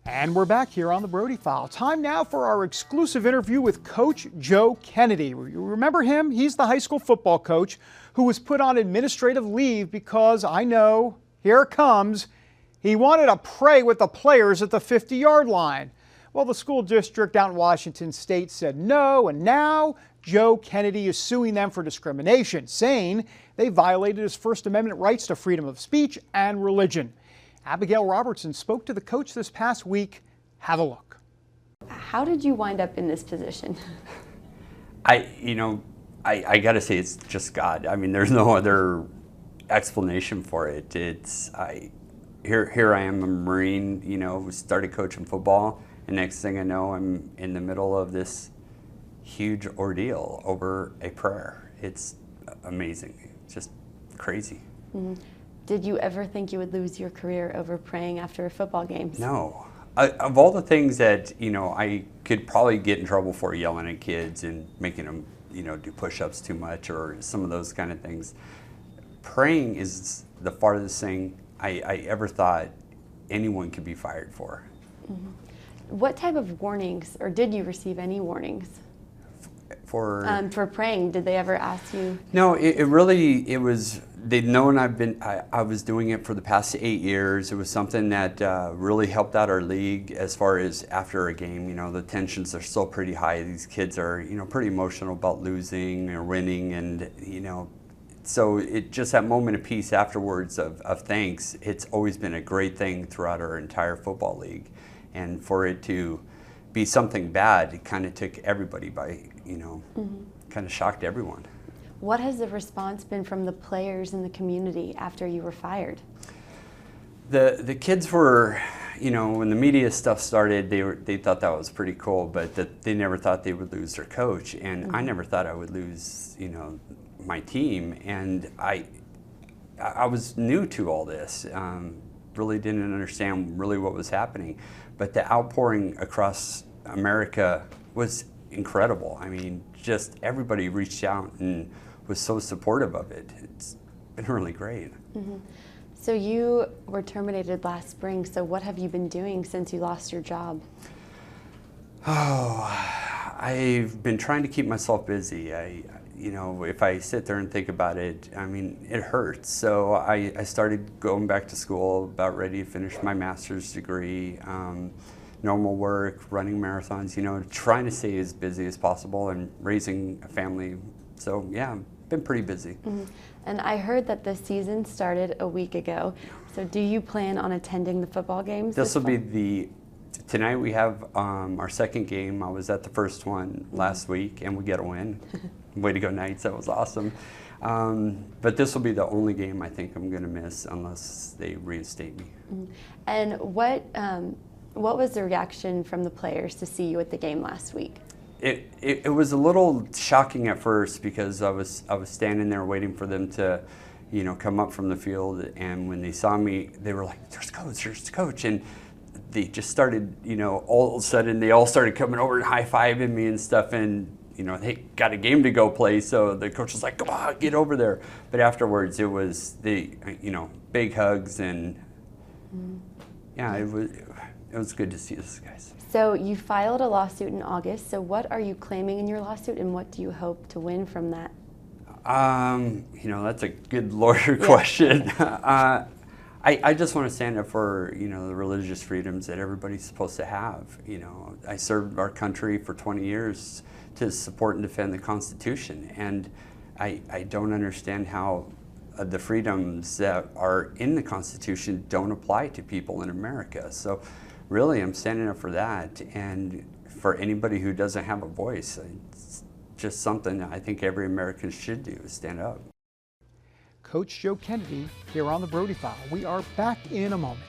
And we're back here on the Brody File. Time now for our exclusive interview with Coach Joe Kennedy. You remember him? He's the high school football coach who was put on administrative leave because, I know, here it comes, he wanted to pray with the players at the 50-yard line. Well, the school district out in Washington State said no, and now Joe Kennedy is suing them for discrimination, saying they violated his First Amendment rights to freedom of speech and religion. Abigail Robertson spoke to the coach this past week. Have a look. How did you wind up in this position? I got to say it's just God. I mean, there's no other explanation for it. Here I am, a Marine, started coaching football, and next thing I know, I'm in the middle of this huge ordeal over a prayer. It's amazing. It's just crazy. Mm-hmm. Did you ever think you would lose your career over praying after football games? No. Of all the things that, I could probably get in trouble for, yelling at kids and making them, do push-ups too much or some of those kind of things, praying is the farthest thing I ever thought anyone could be fired for. Mm-hmm. What type of warnings, or did you receive any warnings? For praying, did they ever ask you? No, it was, they'd known I was doing it for the past 8 years. It was something that really helped out our league as far as after a game. The tensions are still pretty high. These kids are, pretty emotional about losing or winning, and, so it just that moment of peace afterwards of thanks, it's always been a great thing throughout our entire football league. And for it to be something bad, it kind of took everybody by, kind of shocked everyone. What has the response been from the players in the community after you were fired? The kids were, when the media stuff started, they thought that was pretty cool, but that they never thought they would lose their coach, and I never thought I would lose, my team, and I was new to all this. Really didn't understand really what was happening, but the outpouring across America was incredible. I mean, just everybody reached out and was so supportive of it. It's been really great. Mm-hmm. So you were terminated last spring, so what have you been doing since you lost your job? Oh, I've been trying to keep myself busy. If I sit there and think about it, I mean, it hurts. So I started going back to school, about ready to finish my master's degree, normal work, running marathons, trying to stay as busy as possible and raising a family. So yeah, been pretty busy. Mm-hmm. And I heard that the season started a week ago. So do you plan on attending the football games? This will be tonight we have our second game. I was at the first one last week and we get a win. Way to go Knights, that was awesome. But this will be the only game I think I'm gonna miss unless they reinstate me. Mm-hmm. And what was the reaction from the players to see you at the game last week? It was a little shocking at first because I was standing there waiting for them to, come up from the field, and when they saw me, they were like, "There's the coach," and they just started, all of a sudden they all started coming over and high-fiving me and stuff, and they got a game to go play, so the coach was like, "Come on, get over there." But afterwards, it was big hugs, and yeah, it was good to see those guys. So you filed a lawsuit in August. So what are you claiming in your lawsuit, and what do you hope to win from that? That's a good lawyer question. I just want to stand up for, the religious freedoms that everybody's supposed to have. I served our country for 20 years to support and defend the Constitution, and I don't understand how the freedoms that are in the Constitution don't apply to people in America. So really, I'm standing up for that, and for anybody who doesn't have a voice. It's just something I think every American should do, is stand up. Coach Joe Kennedy here on the Brody File. We are back in a moment.